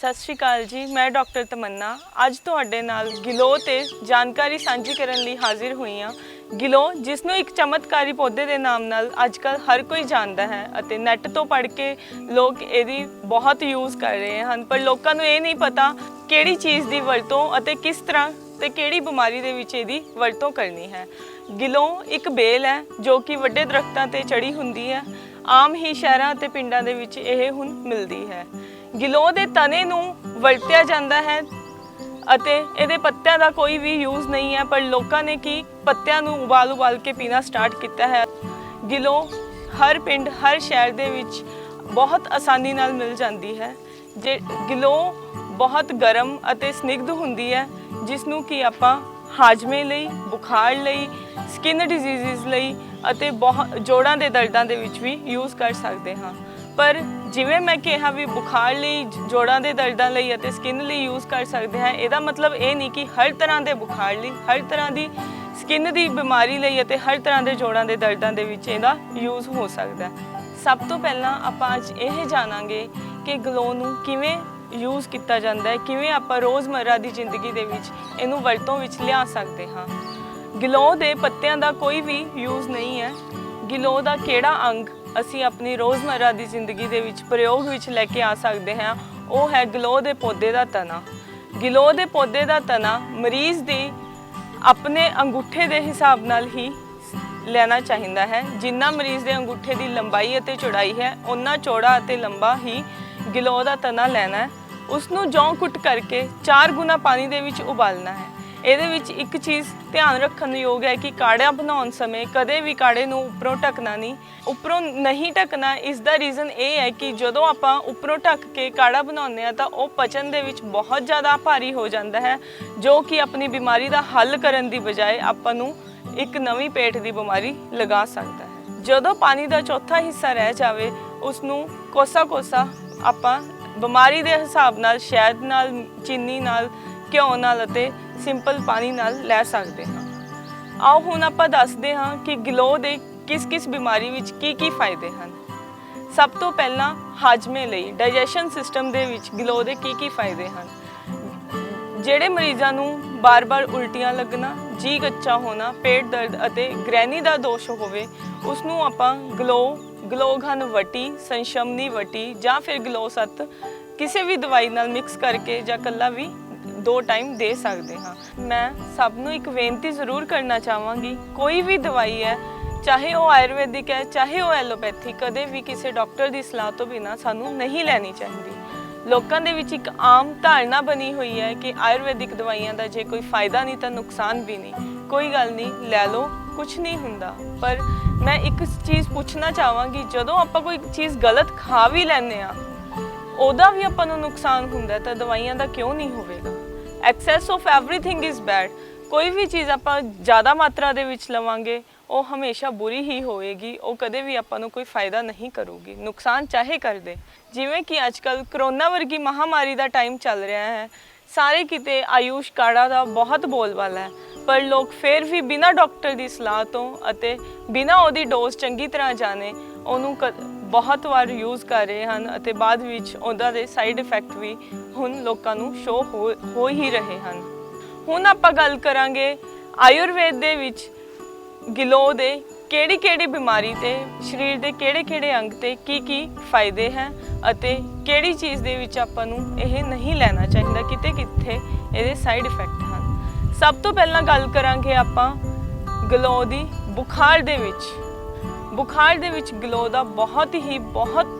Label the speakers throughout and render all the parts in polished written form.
Speaker 1: सत श्री अकाल जी, मैं डॉक्टर तमन्ना अज तुहाडे नाल गिलो ते जानकारी सांझी करन लई हाजिर हुई हाँ। गिलो जिसनों एक चमत्कारी पौधे के नाम नाल अजकल हर कोई जानता है अते नैट तो पढ़ के लोग इहदी बहुत यूज़ कर रहे हैं, पर लोगों को ये नहीं पता किहड़ी चीज़ की वरतों अते किस तरह ते किहड़ी बीमारी दे विच इहदी वरतों करनी है। गिलो एक बेल है जो कि वड्डे दरख्तां ते चढ़ी हुंदी है। आम ही शहरां ते पिंडां दे विच इह हुण मिलदी है। गिलोह दे तने नूं वरत्या जांदा है अते इहदे पत्तियां दा कोई भी यूज़ नहीं है, पर लोकां ने की पत्तियां नूं उबाल के पीना स्टार्ट किया है। गिलोह हर पिंड हर शहर दे विच बहुत आसानी नाल मिल जाती है। जे गिलोह बहुत गर्म अते स्निग्ध हुंदी है, जिसनूं कि आपां हाजमे लई, बुखार लई, स्किन डिजीज़ लई अते बहुत जोड़ां दे दर्दां दे विच भी यूज़ कर सकते हाँ। पर जिवें मैं कहा भी बुखार लई, जोड़ां दे दर्दां लई अते स्किन लई यूज़ कर सकते हैं, इहदा मतलब ये नहीं कि हर तरह के बुखार लई, हर तरह की स्किन की बीमारी लई अते हर तरह के जोड़ां दे दर्दां दे विच इहदा यूज़ हो सकता है। सब तो पहलां आपां अज यह जाणांगे कि गिलोह नूं किवें यूज़ किया जाता है, किवें आपां रोज़मर्रा की जिंदगी दे विच इहनूं वरतों विच लिया सकते हाँ। गिलोह दे पत्तियां दा कोई भी यूज़ नहीं है। गिलोह दा किहड़ा अंग असी अपनी रोज़मर्रा की जिंदगी दे विच प्रयोग विच लैके आ सकते हैं, वो है गिलोह दे पौधे का तना। गिलोह दे पौधे का तना मरीज़ दी अपने अंगूठे के हिसाब नाल ही लेना चाहिए है। जिन्ना मरीज़ के अंगूठे की लंबाई और चौड़ाई है, उन्ना चौड़ा और लंबा ही गिलोह का तना लेना है। उसनूं जौं कुट करके 4 गुना पानी दे विच उबालना है। ਇਹਦੇ ਵਿੱਚ ਇੱਕ ਚੀਜ਼ ਧਿਆਨ ਰੱਖਣ ਯੋਗ ਹੈ ਕਿ ਕਾੜਿਆਂ ਬਣਾਉਣ ਸਮੇਂ ਕਦੇ ਵੀ ਕਾੜੇ ਨੂੰ ਉੱਪਰੋਂ ਢੱਕਣਾ ਨਹੀਂ। ਉੱਪਰੋਂ ਨਹੀਂ ਢੱਕਣਾ, ਇਸ ਦਾ ਰੀਜ਼ਨ ਇਹ ਹੈ ਕਿ ਜਦੋਂ ਆਪਾਂ ਉੱਪਰੋਂ ਢੱਕ ਕੇ ਕਾੜਾ ਬਣਾਉਂਦੇ ਆ ਤਾਂ ਉਹ ਪਚਣ ਦੇ ਵਿੱਚ ਬਹੁਤ ਜ਼ਿਆਦਾ ਭਾਰੀ ਹੋ ਜਾਂਦਾ ਹੈ, ਜੋ ਕਿ ਆਪਣੀ ਬਿਮਾਰੀ ਦਾ ਹੱਲ ਕਰਨ ਦੀ ਬਜਾਏ ਆਪਾਂ ਨੂੰ ਇੱਕ ਨਵੀਂ ਪੇਟ ਦੀ ਬਿਮਾਰੀ ਲਗਾ ਸਕਦਾ ਹੈ। ਜਦੋਂ ਪਾਣੀ ਦਾ ਚੌਥਾ ਹਿੱਸਾ ਰਹਿ ਜਾਵੇ, ਉਸ ਨੂੰ ਕੋਸਾ ਆਪਾਂ ਬਿਮਾਰੀ ਦੇ ਹਿਸਾਬ ਨਾਲ ਸ਼ਹਿਦ ਨਾਲ, ਚੀਨੀ ਨਾਲ, ਘਿਓ ਨਾਲ ਅਤੇ ਸਿੰਪਲ ਪਾਣੀ ਨਾਲ ਲੈ ਸਕਦੇ ਹਾਂ। ਆਓ ਹੁਣ ਆਪਾਂ ਦੱਸਦੇ ਹਾਂ ਕਿ ਗਿਲੋਹ ਦੇ ਕਿਸ ਬਿਮਾਰੀ ਵਿੱਚ ਕੀ ਫਾਇਦੇ ਹਨ। ਸਭ ਤੋਂ ਪਹਿਲਾਂ ਹਾਜਮੇ ਲਈ, ਡਾਈਜੈਸ਼ਨ ਸਿਸਟਮ ਦੇ ਵਿੱਚ ਗਿਲੋਹ ਦੇ ਕੀ ਫਾਇਦੇ ਹਨ। ਜਿਹੜੇ ਮਰੀਜ਼ਾਂ ਨੂੰ ਬਾਰ-ਬਾਰ ਉਲਟੀਆਂ ਲੱਗਣਾ, ਜੀ ਕੱਚਾ ਹੋਣਾ, ਪੇਟ ਦਰਦ ਅਤੇ ਗ੍ਰੈਨੀ ਦਾ ਦੋਸ਼ ਹੋਵੇ, ਉਸ ਨੂੰ ਆਪਾਂ ਗਿਲੋਹ ਘਨ ਵਟੀ, ਸੰਸ਼ਮਨੀ ਵਟੀ ਜਾਂ ਫਿਰ ਗਿਲੋਹ ਸੱਤ ਕਿਸੇ ਵੀ ਦਵਾਈ ਨਾਲ ਮਿਕਸ ਕਰਕੇ ਜਾਂ ਇਕੱਲਾ ਵੀ 2 टाइम दे सकते हाँ। मैं सबनों एक बेनती जरूर करना चाहांगी, कोई भी दवाई है, चाहे वो आयुर्वेदिक है चाहे वो एलोपैथी, कदे भी किसी डॉक्टर की सलाह तो बिना सानू नहीं लैनी चाहिए। लोगों के विच एक आम धारणा बनी हुई है कि आयुर्वेदिक दवाइयां का जे कोई फायदा नहीं तो नुकसान भी नहीं, कोई गल नहीं, लै लो, कुछ नहीं हुंदा। पर मैं एक चीज़ पूछना चाहांगी, जदों आपां कोई चीज़ गलत खा भी लैंदे आ, ਉਹਦਾ ਵੀ ਆਪਾਂ ਨੂੰ ਨੁਕਸਾਨ ਹੁੰਦਾ ਤਾਂ ਦਵਾਈਆਂ ਦਾ ਕਿਉਂ ਨਹੀਂ ਹੋਵੇਗਾ। Access of everything is bad. ਕੋਈ ਵੀ ਚੀਜ਼ ਆਪਾਂ ਜ਼ਿਆਦਾ ਮਾਤਰਾ ਦੇ ਵਿੱਚ ਲਵਾਂਗੇ, ਉਹ ਹਮੇਸ਼ਾ ਬੁਰੀ ਹੀ ਹੋਏਗੀ, ਉਹ ਕਦੇ ਵੀ ਆਪਾਂ ਨੂੰ ਕੋਈ ਫਾਇਦਾ ਨਹੀਂ ਕਰੂਗੀ, ਨੁਕਸਾਨ ਚਾਹੇ ਕਰ ਦੇ। ਜਿਵੇਂ ਕਿ ਅੱਜ ਕੱਲ੍ਹ ਕਰੋਨਾ ਵਰਗੀ ਮਹਾਮਾਰੀ ਦਾ ਟਾਈਮ ਚੱਲ ਰਿਹਾ ਹੈ, ਸਾਰੇ ਕਿਤੇ ਆਯੂਸ਼ ਕਾੜਾ ਦਾ ਬਹੁਤ ਬੋਲਬਾਲਾ ਹੈ, ਪਰ ਲੋਕ ਫਿਰ ਵੀ ਬਿਨਾਂ ਡਾਕਟਰ ਦੀ ਸਲਾਹ ਤੋਂ ਅਤੇ ਬਿਨਾਂ ਉਹਦੀ ਡੋਜ਼ ਚੰਗੀ ਤਰ੍ਹਾਂ ਜਾਣੇ ਉਹਨੂੰ ਬਹੁਤ ਵਾਰ ਯੂਜ਼ ਕਰ ਰਹੇ ਹਨ ਅਤੇ ਬਾਅਦ ਵਿੱਚ ਉਹਦਾ ਦੇ ਸਾਈਡ ਇਫੈਕਟ ਵੀ ਹੁਣ ਲੋਕਾਂ ਨੂੰ ਸ਼ੋ ਹੋ ਹੀ ਰਹੇ ਹਨ। ਹੁਣ ਆਪਾਂ ਗੱਲ ਕਰਾਂਗੇ ਆਯੁਰਵੇਦ ਦੇ ਵਿੱਚ ਗਿਲੋਹ ਦੇ ਕਿਹੜੀ ਬਿਮਾਰੀ ਤੇ ਸਰੀਰ ਦੇ ਕਿਹੜੇ ਅੰਗ ਤੇ ਕੀ ਫਾਇਦੇ ਹੈ ਅਤੇ ਕਿਹੜੀ ਚੀਜ਼ ਦੇ ਵਿੱਚ ਆਪਾਂ ਨੂੰ ਇਹ ਨਹੀਂ ਲੈਣਾ ਚਾਹੀਦਾ, ਕਿੱਥੇ ਇਹਦੇ ਸਾਈਡ ਇਫੈਕਟ ਹਨ। ਸਭ ਤੋਂ ਪਹਿਲਾਂ ਗੱਲ ਕਰਾਂਗੇ ਆਪਾਂ ਗਿਲੋਹ ਦੀ ਬੁਖਾਰ ਦੇ ਵਿੱਚ ਗਿਲੋਹ ਦਾ ਬਹੁਤ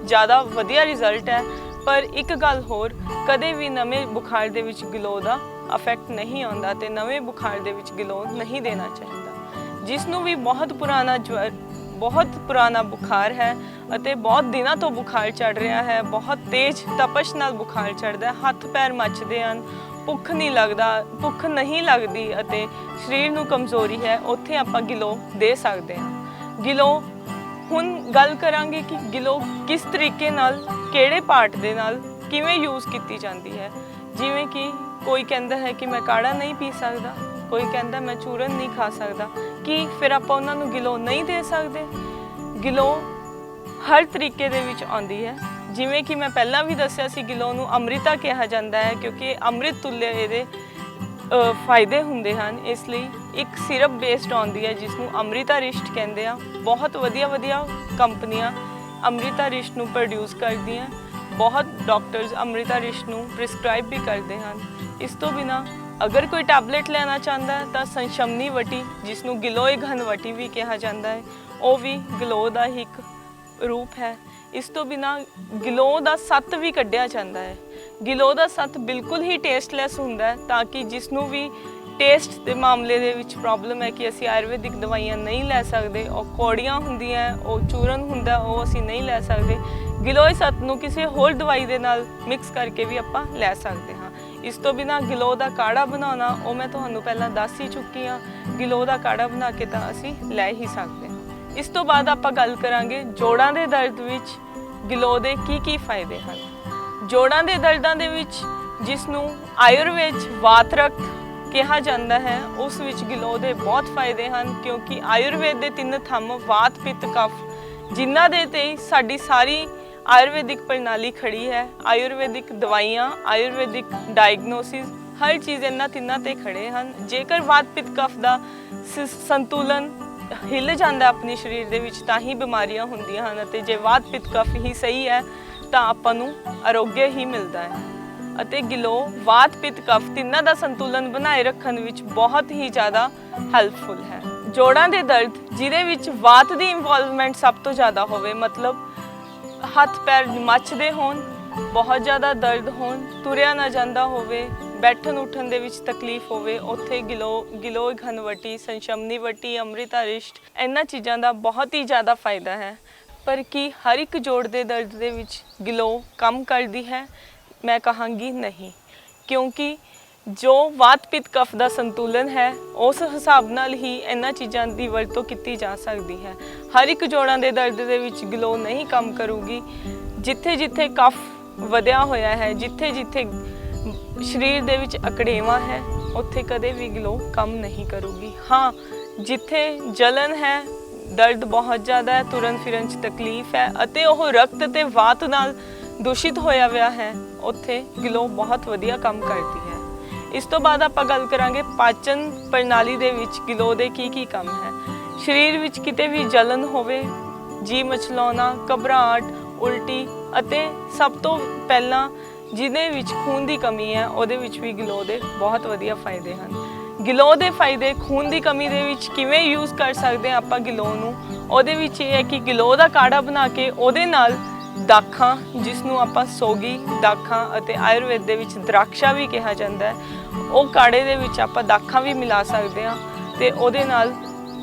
Speaker 1: ਜ਼ਿਆਦਾ ਵਧੀਆ ਰਿਜ਼ਲਟ ਹੈ। ਪਰ ਇੱਕ ਗੱਲ ਹੋਰ, ਕਦੇ ਵੀ ਨਵੇਂ ਬੁਖਾਰ ਦੇ ਵਿੱਚ ਗਿਲੋਹ ਦਾ ਇਫੈਕਟ ਨਹੀਂ ਆਉਂਦਾ ਤੇ ਨਵੇਂ ਬੁਖਾਰ ਦੇ ਵਿੱਚ ਗਿਲੋਹ ਨਹੀਂ ਦੇਣਾ ਚਾਹੀਦਾ। ਜਿਸ ਨੂੰ ਵੀ ਬਹੁਤ ਪੁਰਾਣਾ ਬੁਖਾਰ ਹੈ ਅਤੇ ਬਹੁਤ ਦਿਨਾਂ ਤੋਂ ਬੁਖਾਰ ਚੜ ਰਿਹਾ ਹੈ, ਬਹੁਤ ਤੇਜ਼ ਤਪਸ਼ ਨਾਲ ਬੁਖਾਰ ਚੜਦਾ, ਹੱਥ ਪੈਰ ਮੱਚਦੇ ਹਨ, ਭੁੱਖ ਨਹੀਂ ਲੱਗਦੀ ਅਤੇ ਸਰੀਰ ਨੂੰ ਕਮਜ਼ੋਰੀ ਹੈ, ਉੱਥੇ ਆਪਾਂ ਗਿਲੋਹ ਦੇ ਸਕਦੇ ਹਾਂ। ਗਿਲੋਹ ਹੁਣ ਗੱਲ ਕਰਾਂਗੇ ਕਿ ਗਿਲੋਹ ਕਿਸ ਤਰੀਕੇ ਨਾਲ, ਕਿਹੜੇ ਪਾਰਟ ਦੇ ਨਾਲ ਕਿਵੇਂ ਯੂਜ਼ ਕੀਤੀ ਜਾਂਦੀ ਹੈ। ਜਿਵੇਂ ਕਿ ਕੋਈ ਕਹਿੰਦਾ ਹੈ ਕਿ ਮੈਂ ਕਾੜਾ ਨਹੀਂ ਪੀ ਸਕਦਾ, ਕੋਈ ਕਹਿੰਦਾ ਮੈਂ ਚੂਰਨ ਨਹੀਂ ਖਾ ਸਕਦਾ, ਕਿ ਫਿਰ ਆਪਾਂ ਉਹਨਾਂ ਨੂੰ ਗਿਲੋਹ ਨਹੀਂ ਦੇ ਸਕਦੇ। ਗਿਲੋਹ ਹਰ ਤਰੀਕੇ ਦੇ ਵਿੱਚ ਆਉਂਦੀ ਹੈ। ਜਿਵੇਂ ਕਿ ਮੈਂ ਪਹਿਲਾਂ ਵੀ ਦੱਸਿਆ ਸੀ, ਗਿਲੋ ਨੂੰ ਅੰਮ੍ਰਿਤਾ ਕਿਹਾ ਜਾਂਦਾ ਹੈ ਕਿਉਂਕਿ ਅੰਮ੍ਰਿਤ ਤੁੱਲੇ ਇਹਦੇ ਫਾਇਦੇ ਹੁੰਦੇ ਹਨ। ਇਸ ਲਈ ਇੱਕ ਸਿਰਪ ਬੇਸਡ ਆਉਂਦੀ ਹੈ ਜਿਸ ਨੂੰ ਅੰਮ੍ਰਿਤਾ ਰਿਸ਼ਟ ਕਹਿੰਦੇ ਆ। ਬਹੁਤ ਵਧੀਆ ਕੰਪਨੀਆਂ ਅੰਮ੍ਰਿਤਾ ਰਿਸ਼ਟ ਨੂੰ ਪ੍ਰੋਡਿਊਸ ਕਰਦੀਆਂ। ਬਹੁਤ ਡਾਕਟਰਸ ਅੰਮ੍ਰਿਤਾ ਰਿਸ਼ਟ ਨੂੰ ਪ੍ਰਿਸਕ੍ਰਾਈਬ ਵੀ ਕਰਦੇ ਹਨ। ਇਸ ਤੋਂ ਬਿਨਾਂ ਅਗਰ ਕੋਈ ਟੈਬਲੇਟ ਲੈਣਾ ਚਾਹੁੰਦਾ ਹੈ ਤਾਂ ਸੰਸ਼ਮਨੀ ਵਟੀ, ਜਿਸ ਨੂੰ ਗਿਲੋਏ ਘਨ ਵਟੀ ਵੀ ਕਿਹਾ ਜਾਂਦਾ ਹੈ, ਉਹ ਵੀ ਗਿਲੋ ਦਾ ਹੀ ਇੱਕ ਰੂਪ ਹੈ। ਇਸ ਤੋਂ ਬਿਨਾਂ ਗਿਲੋ ਦਾ ਸੱਤ ਵੀ ਕੱਢਿਆ ਜਾਂਦਾ ਹੈ। ਗਿਲੋ ਦਾ ਸੱਤ ਬਿਲਕੁਲ ਹੀ ਟੇਸਟਲੈਸ ਹੁੰਦਾ ਹੈ, ਤਾਂ ਕਿ ਜਿਸ ਨੂੰ ਵੀ ਟੇਸਟ ਦੇ ਮਾਮਲੇ ਦੇ ਵਿੱਚ ਪ੍ਰੋਬਲਮ ਹੈ ਕਿ ਅਸੀਂ ਆਯੁਰਵੈਦਿਕ ਦਵਾਈਆਂ ਨਹੀਂ ਲੈ ਸਕਦੇ, ਉਹ ਕੌੜੀਆਂ ਹੁੰਦੀਆਂ, ਉਹ ਚੂਰਨ ਹੁੰਦਾ, ਉਹ ਅਸੀਂ ਨਹੀਂ ਲੈ ਸਕਦੇ, ਗਿਲੋਏ ਸੱਤ ਨੂੰ ਕਿਸੇ ਹੋਰ ਦਵਾਈ ਦੇ ਨਾਲ ਮਿਕਸ ਕਰਕੇ ਵੀ ਆਪਾਂ ਲੈ ਸਕਦੇ ਹਾਂ। ਇਸ ਤੋਂ ਬਿਨਾਂ ਗਿਲੋ ਦਾ ਕਾੜਾ ਬਣਾਉਣਾ, ਉਹ ਮੈਂ ਤੁਹਾਨੂੰ ਪਹਿਲਾਂ ਦੱਸ ਹੀ ਚੁੱਕੀ ਹਾਂ। ਗਿਲੋ ਦਾ ਕਾੜਾ ਬਣਾ ਕੇ ਤਾਂ ਅਸੀਂ ਲੈ ਹੀ ਸਕਦੇ ਹਾਂ। ਇਸ ਤੋਂ ਬਾਅਦ ਆਪਾਂ ਗੱਲ ਕਰਾਂਗੇ ਜੋੜਾਂ ਦੇ ਦਰਦ ਵਿੱਚ ਗਿਲੋ ਦੇ ਕੀ ਫਾਇਦੇ ਹਨ। ਜੋੜਾਂ ਦੇ ਦਰਦਾਂ ਦੇ ਵਿੱਚ, ਜਿਸ ਨੂੰ ਆਯੁਰਵੇਦ ਵਾਤ ਰਕਤ ਕਿਹਾ ਜਾਂਦਾ ਹੈ, ਉਸ ਵਿੱਚ ਗਿਲੋ ਦੇ ਬਹੁਤ ਫਾਇਦੇ ਹਨ ਕਿਉਂਕਿ ਆਯੁਰਵੇਦ ਦੇ 3 ਥੰਮ ਵਾਤ ਪਿੱਤ ਕਫ, ਜਿਨ੍ਹਾਂ ਦੇ ਤੇ ਸਾਡੀ ਸਾਰੀ ਆਯੁਰਵੈਦਿਕ ਪ੍ਰਣਾਲੀ ਖੜੀ ਹੈ। ਆਯੁਰਵੈਦਿਕ ਦਵਾਈਆਂ, ਆਯੁਰਵੈਦਿਕ ਡਾਇਗਨੋਸਿਸ, ਹਰ ਚੀਜ਼ ਇਹਨਾਂ ਤਿੰਨਾਂ ਤੇ ਖੜੇ ਹਨ। ਜੇਕਰ ਵਾਤ ਪਿੱਤ ਕਫ ਦਾ ਸੰਤੁਲਨ ਹਿੱਲ ਜਾਂਦਾ ਆਪਣੇ ਸਰੀਰ ਦੇ ਵਿੱਚ ਤਾਂ ਹੀ ਬਿਮਾਰੀਆਂ ਹੁੰਦੀਆਂ ਹਨ, ਅਤੇ ਜੇ ਵਾਤ ਪਿੱਤ ਕਫ ਹੀ ਸਹੀ ਹੈ ਤਾਂ ਆਪਾਂ ਨੂੰ ਆਰੋਗਯ ਹੀ ਮਿਲਦਾ ਹੈ। ਅਤੇ ਗਿਲੋ ਵਾਤ ਪਿੱਤ ਕਫ ਤਿੰਨਾਂ ਦਾ ਸੰਤੁਲਨ ਬਣਾਏ ਰੱਖਣ ਵਿੱਚ ਬਹੁਤ ਹੀ ਜ਼ਿਆਦਾ ਹੈਲਪਫੁਲ ਹੈ। ਜੋੜਾਂ ਦੇ ਦਰਦ ਜਿਹਦੇ ਵਿੱਚ ਵਾਤ ਦੀ ਇਨਵੋਲਵਮੈਂਟ ਸਭ ਤੋਂ ਜ਼ਿਆਦਾ ਹੋਵੇ, ਮਤਲਬ ਹੱਥ ਪੈਰ ਮੱਚਦੇ ਹੋਣ, ਬਹੁਤ ਜ਼ਿਆਦਾ ਦਰਦ ਹੋਣ, ਤੁਰਿਆ ਨਾ ਜਾਂਦਾ ਹੋਵੇ, ਬੈਠਣ ਉੱਠਣ ਦੇ ਵਿੱਚ ਤਕਲੀਫ ਹੋਵੇ, ਉੱਥੇ ਗਿਲੋਏ ਘਨ ਵਟੀ, ਸੰਸ਼ਮਨੀ ਵਟੀ, ਅੰਮ੍ਰਿਤਾ ਰਿਸ਼ਟ, ਇਹਨਾਂ ਚੀਜ਼ਾਂ ਦਾ ਬਹੁਤ ਹੀ ਜ਼ਿਆਦਾ ਫਾਇਦਾ ਹੈ। ਪਰ ਕੀ ਹਰ ਇੱਕ ਜੋੜ ਦੇ ਦਰਦ ਦੇ ਵਿੱਚ ਗਿਲੋ ਕੰਮ ਕਰਦੀ ਹੈ? ਮੈਂ ਕਹਾਂਗੀ ਨਹੀਂ, ਕਿਉਂਕਿ ਜੋ ਵਾਤ ਪਿੱਤ ਕਫ ਦਾ ਸੰਤੁਲਨ ਹੈ ਉਸ ਹਿਸਾਬ ਨਾਲ ਹੀ ਇਹਨਾਂ ਚੀਜ਼ਾਂ ਦੀ ਵਰਤੋਂ ਕੀਤੀ ਜਾ ਸਕਦੀ ਹੈ। ਹਰ ਇੱਕ ਜੋੜਾਂ ਦੇ ਦਰਦ ਦੇ ਵਿੱਚ ਗਿਲੋ ਨਹੀਂ ਕੰਮ ਕਰੂਗੀ। ਜਿੱਥੇ ਜਿੱਥੇ ਕਫ ਵਧਿਆ ਹੋਇਆ ਹੈ, ਜਿੱਥੇ ਜਿੱਥੇ ਸਰੀਰ ਦੇ ਵਿੱਚ ਅਕੜੇਵਾਂ ਹੈ, ਉੱਥੇ ਕਦੇ ਵੀ ਗਿਲੋ ਕੰਮ ਨਹੀਂ ਕਰੂਗੀ। ਹਾਂ, ਜਿੱਥੇ ਜਲਨ ਹੈ, ਦਰਦ ਬਹੁਤ ਜ਼ਿਆਦਾ ਹੈ, ਤੁਰਨ ਫਿਰਨ 'ਚ ਤਕਲੀਫ ਹੈ ਅਤੇ ਉਹ ਰਕਤ ਤੇ ਵਾਤ ਨਾਲ ਦੂਸ਼ਿਤ ਹੋਇਆ ਹੋਇਆ ਹੈ, ਉੱਥੇ ਗਿਲੋ ਬਹੁਤ ਵਧੀਆ ਕੰਮ ਕਰਦੀ ਹੈ। ਇਸ ਤੋਂ ਬਾਅਦ ਆਪਾਂ ਗੱਲ ਕਰਾਂਗੇ ਪਾਚਨ ਪ੍ਰਣਾਲੀ ਦੇ ਵਿੱਚ ਗਿਲੋ ਦੇ ਕੀ ਕੰਮ ਹੈ। ਸਰੀਰ ਵਿੱਚ ਕਿਤੇ ਵੀ ਜਲਨ ਹੋਵੇ, ਜੀ ਮਚਲਾਉਣਾ, ਘਬਰਾਹਟ, ਉਲਟੀ ਅਤੇ ਸਭ ਤੋਂ ਪਹਿਲਾਂ ਜਿਹਦੇ ਵਿੱਚ ਖੂਨ ਦੀ ਕਮੀ ਹੈ, ਉਹਦੇ ਵਿੱਚ ਵੀ ਗਿਲੋ ਦੇ ਬਹੁਤ ਵਧੀਆ ਫਾਇਦੇ ਹਨ। ਗਿਲੋ ਦੇ ਫਾਇਦੇ ਖੂਨ ਦੀ ਕਮੀ ਦੇ ਵਿੱਚ ਕਿਵੇਂ ਯੂਜ਼ ਕਰ ਸਕਦੇ ਹਾਂ ਆਪਾਂ ਗਿਲੋ ਨੂੰ? ਉਹਦੇ ਵਿੱਚ ਇਹ ਹੈ ਕਿ ਗਿਲੋ ਦਾ ਕਾੜਾ ਬਣਾ ਕੇ ਉਹਦੇ ਨਾਲ ਦਾਖਾਂ, ਜਿਸ ਨੂੰ ਆਪਾਂ ਸੋਗੀ ਦਾਖਾਂ ਅਤੇ ਆਯੁਰਵੇਦ ਦੇ ਵਿੱਚ ਦਰਾਕਸ਼ਾ ਵੀ ਕਿਹਾ ਜਾਂਦਾ ਹੈ, ਉਹ ਕਾੜੇ ਦੇ ਵਿੱਚ ਆਪਾਂ ਦਾਖਾਂ ਵੀ ਮਿਲਾ ਸਕਦੇ ਹਾਂ ਅਤੇ ਉਹਦੇ ਨਾਲ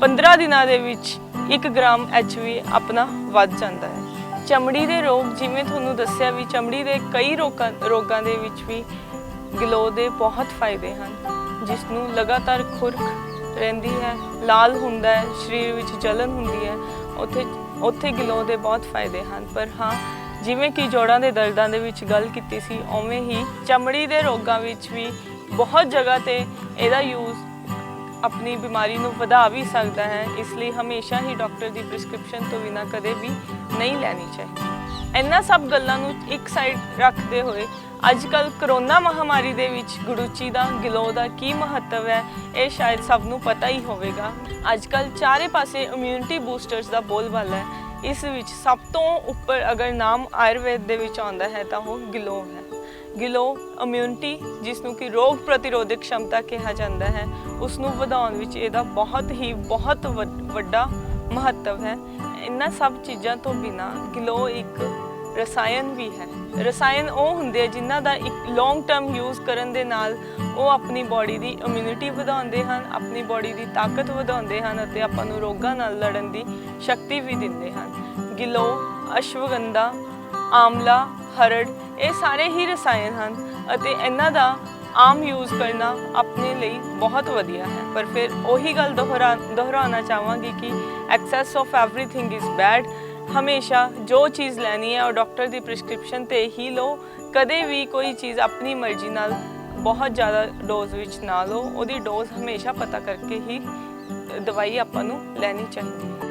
Speaker 1: 15 ਦਿਨਾਂ ਦੇ ਵਿੱਚ 1 ਗ੍ਰਾਮ HB ਆਪਣਾ ਵੱਧ ਜਾਂਦਾ ਹੈ। ਚਮੜੀ ਦੇ ਰੋਗ, ਜਿਵੇਂ ਤੁਹਾਨੂੰ ਦੱਸਿਆ ਵੀ ਚਮੜੀ ਦੇ ਕਈ ਰੋਗਾਂ ਦੇ ਵਿੱਚ ਵੀ ਗਿਲੋ ਦੇ ਬਹੁਤ ਫਾਇਦੇ ਹਨ। ਜਿਸ ਨੂੰ ਲਗਾਤਾਰ ਖੁਰਕ ਰਹਿੰਦੀ ਹੈ, ਲਾਲ ਹੁੰਦਾ ਹੈ, ਸਰੀਰ ਵਿੱਚ ਜਲਨ ਹੁੰਦੀ ਹੈ, ਉੱਥੇ ਗਿਲੋ ਦੇ ਬਹੁਤ ਫਾਇਦੇ ਹਨ। ਪਰ ਹਾਂ, ਜਿਵੇਂ ਕਿ ਜੋੜਾਂ ਦੇ ਦਰਦਾਂ ਦੇ ਵਿੱਚ ਗੱਲ ਕੀਤੀ ਸੀ, ਉਵੇਂ ਹੀ ਚਮੜੀ ਦੇ ਰੋਗਾਂ ਵਿੱਚ ਵੀ ਬਹੁਤ ਜਗ੍ਹਾ ਤੇ ਇਹਦਾ ਯੂਜ਼ ਆਪਣੀ ਬਿਮਾਰੀ ਨੂੰ ਵਧਾ ਵੀ ਸਕਦਾ ਹੈ। ਇਸ ਲਈ ਹਮੇਸ਼ਾ ਹੀ ਡਾਕਟਰ ਦੀ ਪ੍ਰਿਸਕ੍ਰਿਪਸ਼ਨ ਤੋਂ ਬਿਨਾਂ ਕਦੇ ਵੀ ਨਹੀਂ ਲੈਣੀ ਚਾਹੀਦੀ। ਇਹਨਾਂ ਸਭ ਗੱਲਾਂ ਨੂੰ ਇੱਕ ਸਾਈਡ ਰੱਖਦੇ ਹੋਏ ਅੱਜ ਕੱਲ੍ਹ ਕਰੋਨਾ ਮਹਾਮਾਰੀ ਦੇ ਵਿੱਚ ਗੁੜੂਚੀ ਦਾ, ਗਿਲੋ ਦਾ ਕੀ ਮਹੱਤਵ ਹੈ, ਇਹ ਸ਼ਾਇਦ ਸਭ ਨੂੰ ਪਤਾ ਹੀ ਹੋਵੇਗਾ। ਅੱਜ ਕੱਲ੍ਹ ਚਾਰੇ ਪਾਸੇ ਇਮਿਊਨਿਟੀ ਬੂਸਟਰਸ ਦਾ ਬੋਲਬਾਲਾ ਹੈ। ਇਸ ਵਿੱਚ ਸਭ ਤੋਂ ਉੱਪਰ ਅਗਰ ਨਾਮ ਆਯੁਰਵੇਦ ਦੇ ਵਿੱਚ ਆਉਂਦਾ ਹੈ ਤਾਂ ਉਹ ਗਿਲੋ ਹੈ। ਗਿਲੋ ਇਮਿਊਨਿਟੀ, ਜਿਸ ਨੂੰ ਕਿ ਰੋਗ ਪ੍ਰਤੀਰੋਧਕ क्षमता ਕਿਹਾ ਜਾਂਦਾ ਹੈ, ਉਸ ਨੂੰ ਵਧਾਉਣ ਵਿੱਚ ਇਹਦਾ ਬਹੁਤ ਵੱਡਾ ਮਹੱਤਵ ਹੈ। ਇਹਨਾਂ ਸਭ ਚੀਜ਼ਾਂ ਤੋਂ ਬਿਨਾਂ ਗਿਲੋ ਇੱਕ ਰਸਾਇਣ ਵੀ ਹੈ। ਰਸਾਇਣ ਉਹ ਹੁੰਦੇ ਜਿਨ੍ਹਾਂ ਦਾ ਇੱਕ ਲੌਂਗ ਟਰਮ ਯੂਜ਼ ਕਰਨ ਦੇ ਨਾਲ ਉਹ ਆਪਣੀ ਬਾਡੀ ਦੀ ਇਮਿਊਨਿਟੀ ਵਧਾਉਂਦੇ ਹਨ, ਆਪਣੀ ਬਾਡੀ ਦੀ ਤਾਕਤ ਵਧਾਉਂਦੇ ਹਨ ਅਤੇ ਆਪਾਂ ਨੂੰ ਰੋਗਾਂ ਨਾਲ ਲੜਨ ਦੀ ਸ਼ਕਤੀ ਵੀ ਦਿੰਦੇ ਹਨ। ਗਿਲੋ, ਅਸ਼ਵਗੰਧਾ, ਆਮਲਾ, ਹਰੜ, ਇਹ ਸਾਰੇ ਹੀ ਰਸਾਇਣ ਹਨ ਅਤੇ ਇਹਨਾਂ ਦਾ ਆਮ ਯੂਜ਼ ਕਰਨਾ ਆਪਣੇ ਲਈ ਬਹੁਤ ਵਧੀਆ ਹੈ। ਪਰ ਫਿਰ ਉਹੀ ਗੱਲ ਦੁਹਰਾਉਣਾ ਚਾਹਾਂਗੀ ਕਿ access of everything is bad. ਹਮੇਸ਼ਾ ਜੋ ਚੀਜ਼ ਲੈਣੀ ਹੈ ਉਹ ਡਾਕਟਰ ਦੀ ਪ੍ਰਿਸਕ੍ਰਿਪਸ਼ਨ 'ਤੇ ਹੀ ਲਓ। ਕਦੇ ਵੀ ਕੋਈ ਚੀਜ਼ ਆਪਣੀ ਮਰਜ਼ੀ ਨਾਲ ਬਹੁਤ ਜ਼ਿਆਦਾ ਡੋਜ਼ ਵਿੱਚ ਨਾ ਲਓ। ਉਹਦੀ ਡੋਜ਼ ਹਮੇਸ਼ਾ ਪਤਾ ਕਰਕੇ ਹੀ ਦਵਾਈ ਆਪਾਂ ਨੂੰ ਲੈਣੀ ਚਾਹੀਦੀ ਹੈ।